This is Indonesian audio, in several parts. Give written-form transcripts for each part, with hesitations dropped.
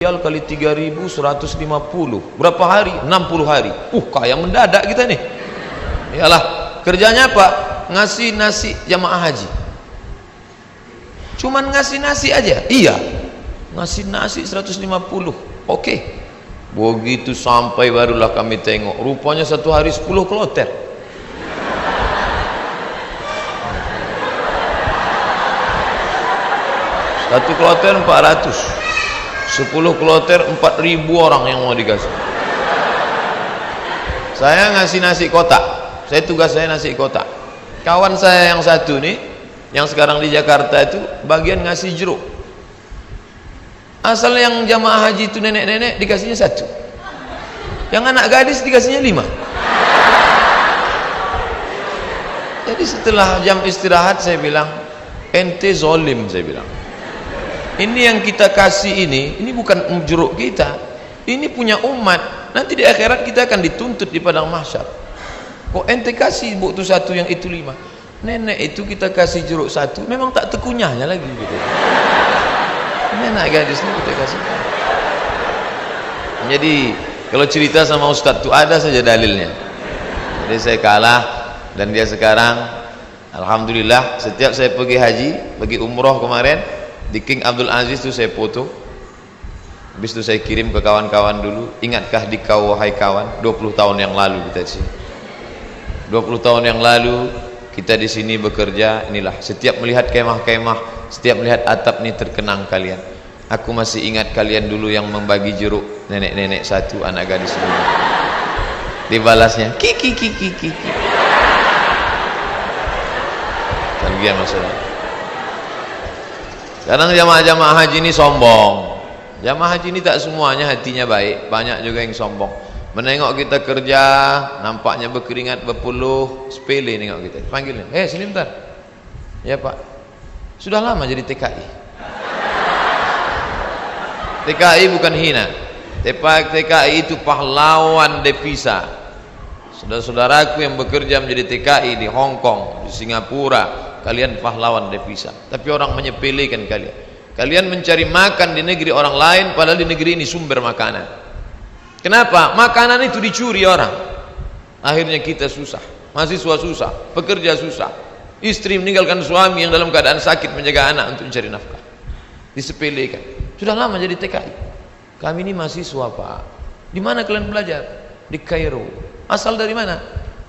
Riyal kali 3.150 berapa hari? 60 hari. Kaya mendadak kita nih. Iyalah, kerjanya apa? Ngasih nasi jamaah haji. Cuman ngasih nasi aja. Iya, ngasih nasi 150. Oke. Begitu sampai barulah kami tengok, rupanya satu hari 10 kloter. Satu kloter 400. 10 kloter 4.000 orang yang mau dikasih. Saya ngasih nasi kotak. Tugas saya nasi kotak. Kawan saya yang satu nih, yang sekarang di Jakarta itu bagian ngasih jeruk. Asal yang jamaah haji itu nenek-nenek dikasihnya 1. Yang anak gadis dikasihnya 5. Jadi setelah jam istirahat saya bilang, ente zolim, saya bilang. Ini yang kita kasih ini bukan jeruk kita, ini punya umat. Nanti di akhirat kita akan dituntut di padang mahsyar. Kok ente kasih buk tu 1 yang itu 5? Nenek itu kita kasih jeruk 1, memang tak tekunyahnya lagi gitu. Ini anak gadis ini kita kasih. Jadi kalau cerita sama Ustadz itu ada saja dalilnya. Jadi saya kalah dan dia sekarang, alhamdulillah, setiap saya pergi haji, pergi umroh kemarin, di King Abdul Aziz itu saya foto. Habis itu saya kirim ke kawan-kawan dulu. Ingatkah di kau wahai kawan, 20 tahun yang lalu kita di sini. 20 tahun yang lalu kita di sini bekerja. Inilah, setiap melihat kemah-kemah, setiap melihat atap ini terkenang kalian. Aku masih ingat kalian dulu yang membagi jeruk, nenek-nenek 1, anak gadis 5. Dibalasnya kiki. Bagian masalah. Kadang jamaah-jamaah haji ini sombong. Jamaah haji ini tak semuanya hatinya baik, banyak juga yang sombong. Menengok kita kerja, nampaknya berkeringat, berpeluh, sepele nengok kita. Panggilnya, sini bentar. Ya Pak, sudah lama jadi TKI. TKI bukan hina. TKI itu pahlawan devisa. Saudara-saudaraku yang bekerja menjadi TKI di Hong Kong, di Singapura, kalian pahlawan devisa. Tapi orang menyepelekan kalian. Kalian mencari makan di negeri orang lain, padahal di negeri ini sumber makanan. Kenapa? Makanan itu dicuri orang. Akhirnya kita susah, mahasiswa susah, pekerja susah, istri meninggalkan suami yang dalam keadaan sakit menjaga anak untuk mencari nafkah. Disepelekan. Sudah lama jadi TKI. Kami ini mahasiswa Pak. Di mana kalian belajar? Di Kairo. Asal dari mana?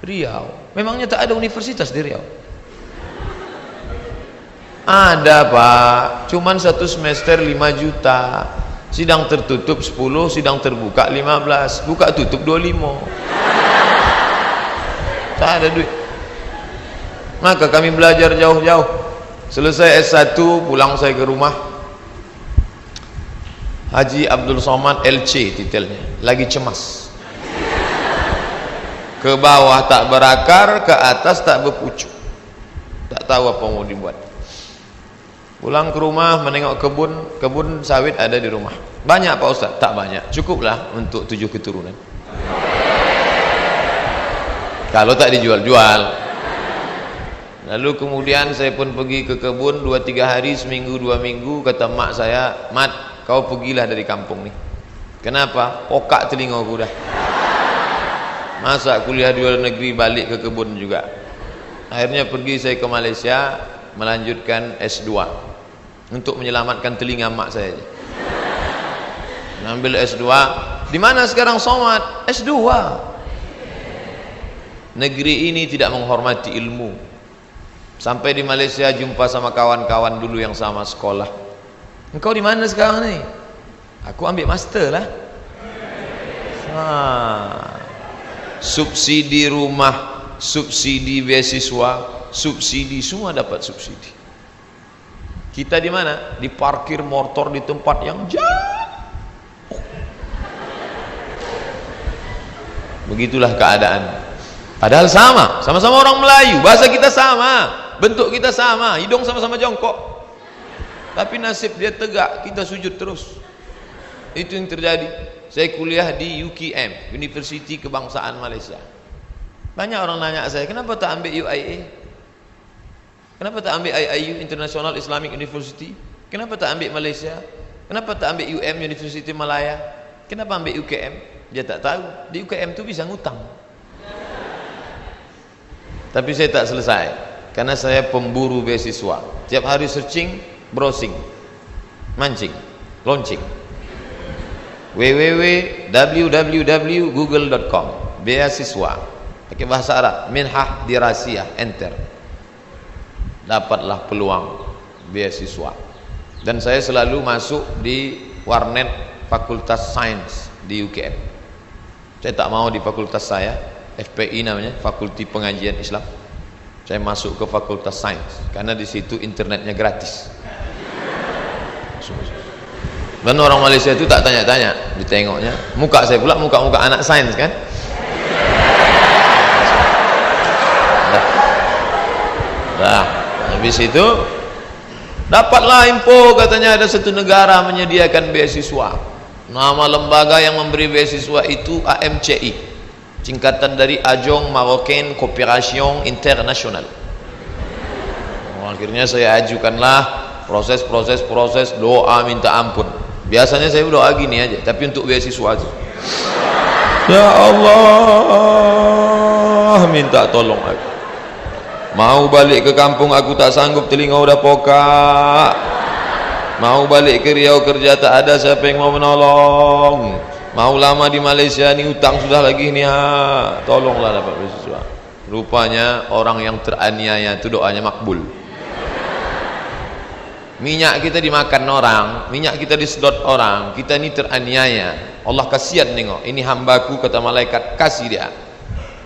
Riau. Memangnya tak ada universitas di Riau? Ada Pak, cuman 1 semester 5 juta. Sidang tertutup 10, sidang terbuka 15, buka tutup 25. Tak ada duit. Maka kami belajar jauh-jauh. Selesai S1, pulang saya ke rumah. Haji Abdul Somad LC titelnya, lagi cemas. Ke bawah tak berakar, ke atas tak berpucuk. Tak tahu apa mau dibuat. Pulang ke rumah menengok kebun sawit ada di rumah. Banyak Pak Ustaz? Tak banyak, cukuplah untuk 7 keturunan. Kalau tak dijual-jual. Lalu kemudian saya pun pergi ke kebun 2-3 hari, seminggu 2 minggu. Kata mak saya, Mat, kau pergilah dari kampung nih. Kenapa? Pokak telingaku dah. Masa kuliah di luar negeri balik ke kebun juga. Akhirnya pergi saya ke Malaysia, melanjutkan S2 untuk menyelamatkan telinga mak saya. Ngambil S2. Di mana sekarang Somad? S2. Negeri ini tidak menghormati ilmu. Sampai di Malaysia jumpa sama kawan-kawan dulu yang sama sekolah. Engkau di mana sekarang nih? Aku ambil master lah. Subsidi rumah, subsidi beasiswa, subsidi, semua dapat subsidi. Kita di mana? Di parkir motor di tempat yang jauh. Begitulah keadaan. Padahal sama-sama orang Melayu, bahasa kita sama, bentuk kita sama, hidung sama-sama jongkok. Tapi nasib dia tegak, kita sujud terus. Itu yang terjadi. Saya kuliah di UKM, Universiti Kebangsaan Malaysia. Banyak orang nanya saya, kenapa tak ambil UIA? Kenapa tak ambil IIU, International Islamic University? Kenapa tak ambil Malaysia? Kenapa tak ambil UM, University Malaya? Kenapa ambil UKM? Dia tak tahu di UKM tu bisa ngutang. Tapi saya tak selesai karena saya pemburu beasiswa. Tiap hari searching, browsing, mancing, launching. www.google.com beasiswa pakai bahasa Arab, minhah dirasiyah, enter, dapatlah peluang beasiswa. Dan saya selalu masuk di warnet Fakultas Sains di UKM. Saya tak mau di fakultas saya, FPI namanya, Fakulti Pengajian Islam. Saya masuk ke Fakultas Sains karena di situ internetnya gratis. Dan orang Malaysia itu tak tanya-tanya, ditengoknya muka saya pula, muka-muka anak sains kan. Nah, habis itu dapatlah info katanya ada satu negara menyediakan beasiswa. Nama lembaga yang memberi beasiswa itu AMCI, singkatan dari Agence Marocaine Coopération Internationale. Akhirnya saya ajukanlah proses, doa minta ampun. Biasanya saya doa gini aja, tapi untuk beasiswa aja. Ya Allah, minta tolong aku. Mau balik ke kampung aku tak sanggup, telinga udah pokak. Mau balik ke Riau kerja tak ada siapa yang mau menolong. Mau lama di Malaysia ni utang sudah lagi ni, tolonglah dapat beasiswa. Rupanya orang yang teraniaya itu doanya makbul. Minyak kita dimakan orang, minyak kita disedot orang, kita ni teraniaya. Allah kasihan nengok, ini hambaku kata malaikat, kasih dia.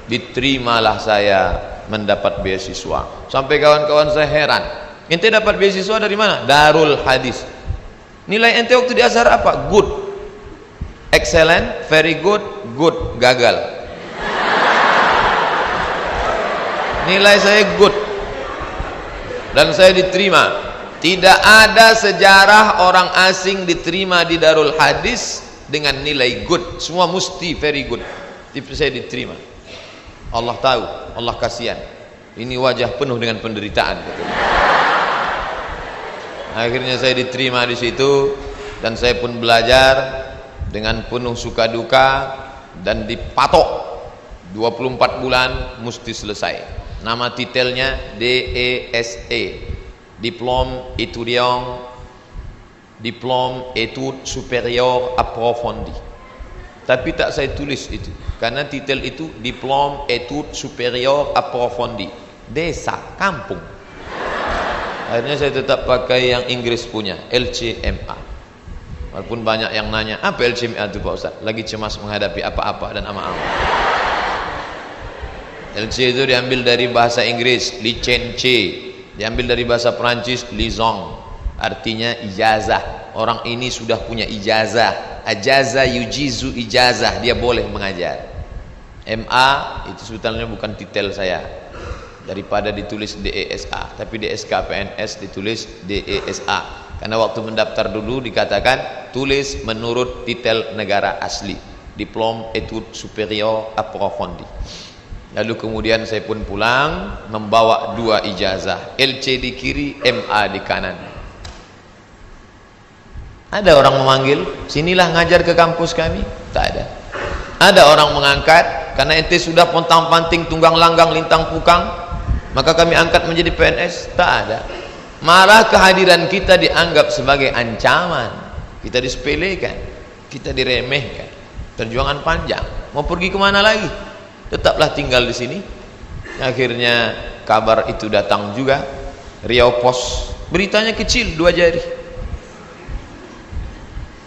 Diterimalah saya mendapat beasiswa. Sampai kawan-kawan saya heran, ente dapat beasiswa dari mana? Darul Hadis. Nilai ente waktu di Azhar apa? Good, excellent, very good, good, gagal. Nilai saya good dan saya diterima. Tidak ada sejarah orang asing diterima di Darul Hadis dengan nilai good, semua mesti very good. Tapi saya diterima. Allah tahu, Allah kasihan. Ini wajah penuh dengan penderitaan. Akhirnya saya diterima di situ dan saya pun belajar dengan penuh suka duka dan dipatok 24 bulan mesti selesai. Nama titelnya DESE, Diplôme étudiant, Diplôme études supérieures approfondies. Tapi tak saya tulis itu karena titel itu Diplôme études supérieures approfondies, desa, kampung. Akhirnya saya tetap pakai yang Inggris punya, LCMA. Walaupun banyak yang nanya, apa LCMA itu Pak Ustaz? Lagi cemas menghadapi apa-apa dan ama-ama. LC itu diambil dari bahasa Inggris, licence. Diambil dari bahasa Perancis, liaison, artinya ijazah. Orang ini sudah punya ijazah, ajaza yujizu ijazah, dia boleh mengajar. MA itu sebetulnya bukan titel saya, daripada ditulis DESA, tapi DSK PNS ditulis DESA karena waktu mendaftar dulu dikatakan tulis menurut titel negara asli, Diplôme études supérieures approfondies. Lalu kemudian saya pun pulang membawa 2 ijazah, LC di kiri, MA di kanan. Ada orang memanggil, sinilah ngajar ke kampus kami? Tak ada. Ada orang mengangkat, karena ente sudah pontang-panting, tunggang langgang, lintang pukang, maka kami angkat menjadi PNS? Tak ada. Malah kehadiran kita dianggap sebagai ancaman, kita disepelekan, kita diremehkan. Perjuangan panjang, mau pergi kemana lagi? Tetaplah tinggal di sini. Akhirnya kabar itu datang juga, Riau Pos, beritanya kecil 2 jari.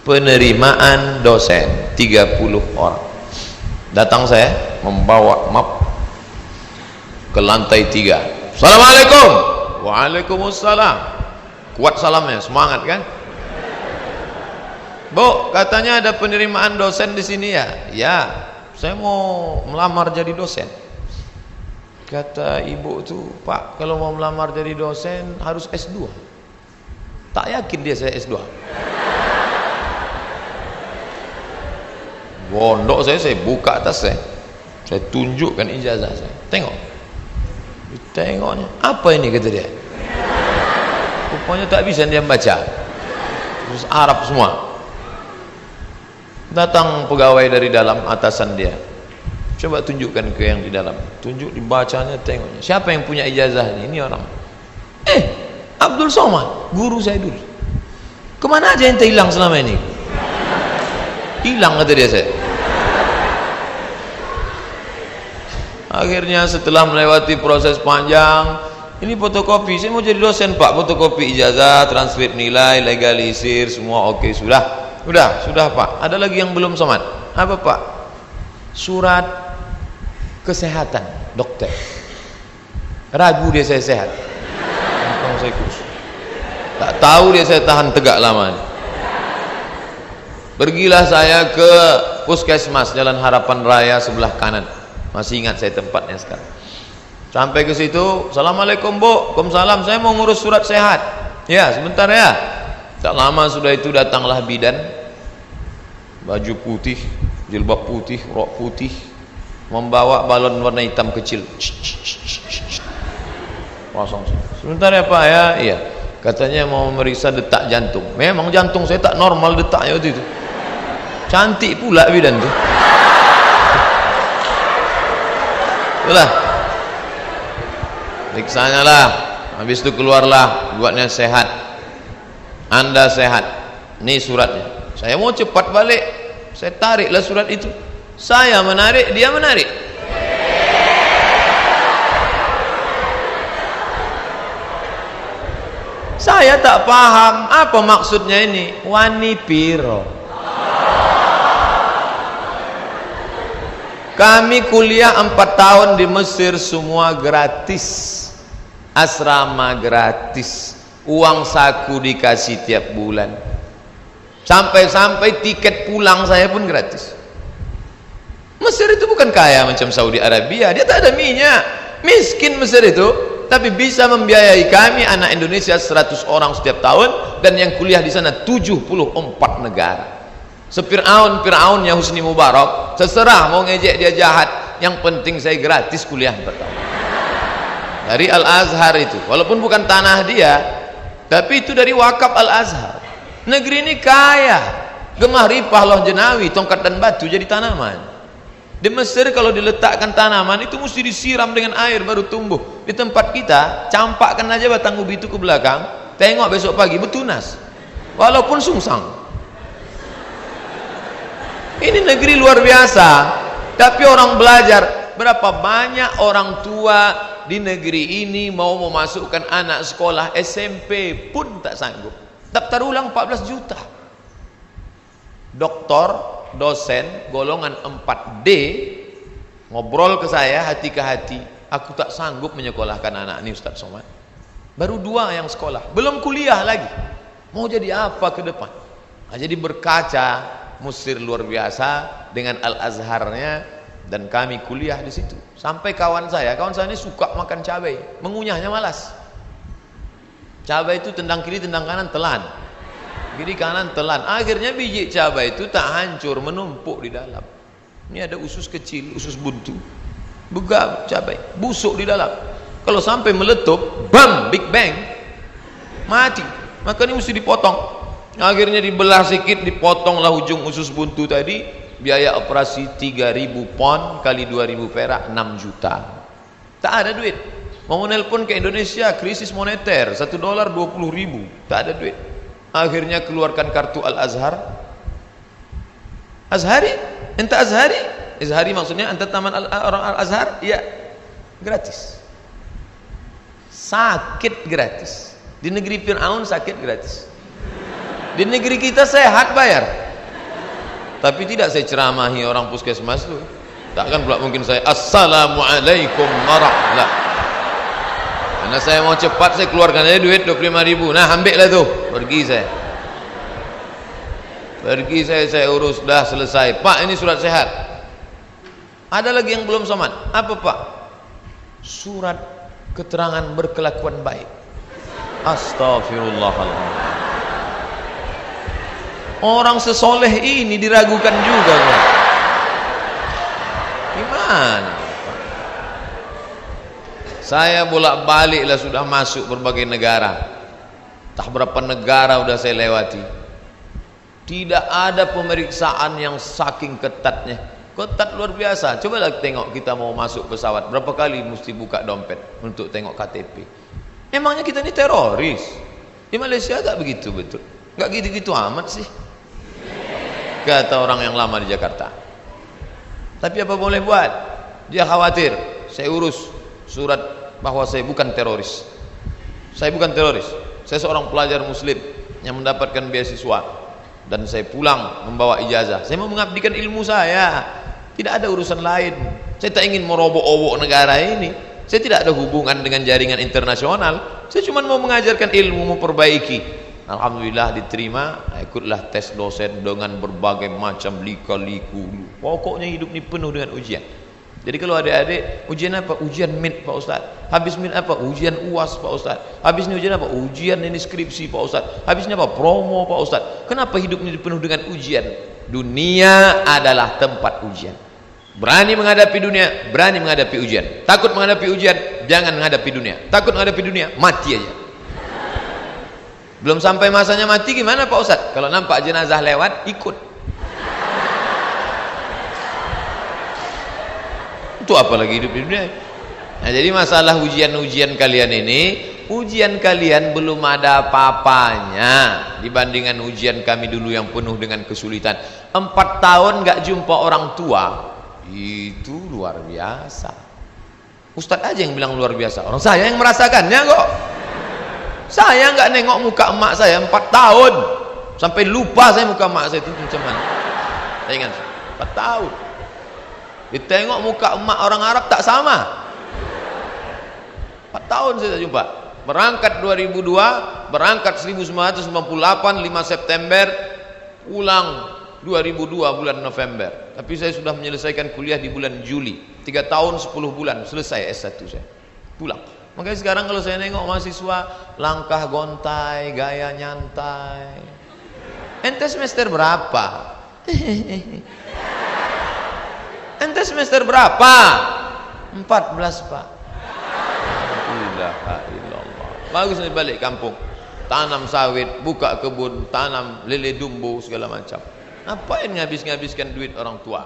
Penerimaan dosen 30 orang. Datang saya membawa map ke lantai 3. Assalamualaikum. Waalaikumsalam. Kuat salamnya, semangat kan? Bu, katanya ada penerimaan dosen di sini ya? Ya. Saya mau melamar jadi dosen. Kata ibu tuh, Pak, kalau mau melamar jadi dosen harus S2. Tak yakin dia saya S2. Bondok saya buka atas saya tunjukkan ijazah saya. Tengok. Tengoknya, apa ini kata dia? Rupanya tak bisa dia baca. terus Arab semua. Datang pegawai dari dalam, atasan dia, coba tunjukkan ke yang di dalam. Tunjuk, dibacanya, tengoknya. Siapa yang punya ijazah ini? Ini orang. Abdul Somad, guru saya dulu. Kemana aja ente hilang selama ini? Hilang, kata dia saya. Akhirnya setelah melewati proses panjang, ini fotokopi, saya mau jadi dosen pak, fotokopi ijazah, transfer nilai, legalisir, semua oke, sudah pak. Ada lagi yang belum Somad. Apa pak? Surat kesehatan dokter. Ragu dia saya sehat. Saya kurus. Tak tahu dia saya tahan tegak lama. Pergilah saya ke puskesmas Jalan Harapan Raya sebelah kanan. Masih ingat saya tempatnya sekarang. Sampai ke situ, assalamualaikum bu, waalaikumsalam, saya mau ngurus surat sehat. Ya sebentar ya. Tak lama sudah itu datanglah bidan, baju putih, jilbab putih, rok putih, membawa balon warna hitam kecil. Kosong. Sebentar ya pak ya. Iya, katanya mau memeriksa detak jantung. Memang jantung saya tak normal detaknya waktu itu. Cantik pula bidan tuh. Itulah, periksanya lah. Habis itu keluarlah, buatnya sehat. Anda sehat. Ini suratnya. Saya mau cepat balik, saya tariklah surat itu. Saya menarik, dia menarik. Saya tak paham apa maksudnya ini. Wani piro. Kami kuliah 4 tahun di Mesir, semua gratis. Asrama gratis. Uang saku dikasih tiap bulan. Sampai-sampai tiket pulang saya pun gratis. Mesir itu bukan kaya macam Saudi Arabia, dia tak ada minyak. Miskin Mesir itu, tapi bisa membiayai kami anak Indonesia 100 orang setiap tahun, dan yang kuliah di sana 74 negara. Fir'aunnya Husni Mubarak, terserah mau ngejek dia jahat, yang penting saya gratis kuliah 4 tahun. Dari Al-Azhar itu, walaupun bukan tanah dia, tapi itu dari wakaf Al-Azhar. Negeri ini kaya, gemah ripah loh jenawi, tongkat dan batu jadi tanaman. Di Mesir kalau diletakkan tanaman itu mesti disiram dengan air baru tumbuh. Di tempat kita campakkan aja batang ubi itu ke belakang, tengok besok pagi betunas, walaupun sungsang. Ini negeri luar biasa, tapi orang belajar. Berapa banyak orang tua di negeri ini mau memasukkan anak sekolah SMP pun tak sanggup. Daftar ulang 14 juta. Doktor, dosen, golongan 4D ngobrol ke saya hati ke hati, aku tak sanggup menyekolahkan anak ini Ustaz Somad. Baru 2 yang sekolah, belum kuliah lagi. Mau jadi apa ke depan? Nah, jadi berkaca Mesir luar biasa dengan Al-Azharnya, dan kami kuliah di situ. Sampai kawan saya ini suka makan cabai, mengunyahnya malas. Cabai itu tendang kiri tendang kanan telan, kiri kanan telan. Akhirnya biji cabai itu tak hancur, menumpuk di dalam. Ini ada usus kecil, usus buntu, begah cabai, busuk di dalam. Kalau sampai meletup, bam, big bang, mati. Maka ini mesti dipotong. Akhirnya dibelah sedikit, dipotonglah ujung usus buntu tadi. Biaya operasi 3.000 pon kali 2.000 perak, 6 juta. Tak ada duit. Mau nelpon ke Indonesia, krisis moneter, $1 20.000, tak ada duit. Akhirnya keluarkan kartu Al-Azhar. Azhari? Ente Azhari? Azhari maksudnya ente taman orang Al-Azhar? Iya, gratis. Sakit gratis. Di negeri Fir'aun sakit gratis. Di negeri kita sehat bayar. Tapi tidak saya ceramahi orang puskesmas itu. Takkan pula mungkin saya assalamualaikum warahmatullahi. Karena saya mau cepat, saya keluarkan aja duit 25.000. Nah ambil lah tuh, pergi saya urus, dah selesai. Pak ini surat sehat. Ada lagi yang belum Somad. Apa pak? Surat keterangan berkelakuan baik. Astagfirullahaladzim. Orang sesoleh ini diragukan juga kan? Gimana? Saya bolak-balik lah sudah masuk berbagai negara. Tak berapa negara sudah saya lewati. Tidak ada pemeriksaan yang saking ketatnya. Ketat luar biasa. Cobalah tengok kita mau masuk pesawat, berapa kali mesti buka dompet untuk tengok KTP. Emangnya kita ini teroris? Di Malaysia tak begitu betul. Enggak gitu-gitu amat sih, kata orang yang lama di Jakarta. Tapi apa boleh buat? Dia khawatir. Saya urus surat bahwa saya bukan teroris. Saya bukan teroris. Saya seorang pelajar muslim yang mendapatkan beasiswa, dan saya pulang membawa ijazah. Saya mau mengabdikan ilmu saya. Tidak ada urusan lain. Saya tak ingin merobok-obok negara ini. Saya tidak ada hubungan dengan jaringan internasional. Saya cuma mau mengajarkan ilmu, memperbaiki. Alhamdulillah diterima. Ikutlah tes dosen dengan berbagai macam lika-liku. Pokoknya hidup ini penuh dengan ujian. Jadi kalau adik-adik, ujian apa? Ujian MIT Pak Ustaz. Habis MIT apa? Ujian UAS Pak Ustaz. Habis ini ujian apa? Ujian ini skripsi Pak Ustaz. Habis ini apa? Promo Pak Ustaz. Kenapa hidup ini penuh dengan ujian? Dunia adalah tempat ujian. Berani menghadapi dunia, berani menghadapi ujian. Takut menghadapi ujian, jangan menghadapi dunia. Takut menghadapi dunia, mati aja. Belum sampai masanya mati gimana Pak Ustaz? Kalau nampak jenazah lewat, ikut. Itu apalagi hidup di dunia. Nah, jadi masalah ujian-ujian kalian ini, ujian kalian belum ada apa-apanya dibandingkan ujian kami dulu yang penuh dengan kesulitan. 4 tahun gak jumpa orang tua, itu luar biasa. Ustadz aja yang bilang luar biasa, orang saya yang merasakannya kok. Saya nggak nengok muka emak saya 4 tahun, sampai lupa saya muka emak saya itu macam mana. Saya ingat 4 tahun. Ditengok muka emak orang Arab tak sama. 4 tahun saya tak jumpa. Berangkat 2002, berangkat 1998 5 September, pulang 2002 bulan November. Tapi saya sudah menyelesaikan kuliah di bulan Juli. 3 tahun 10 bulan selesai S1 saya. Pulang. Makanya sekarang kalau saya nengok mahasiswa, langkah gontai, gaya nyantai. Ente semester berapa? Ente semester berapa? 14 Pak. La ilaha illallah. Bagus nih balik kampung, tanam sawit, buka kebun, tanam lele dumbo segala macam. Ngapain ngabis-ngabiskan duit orang tua?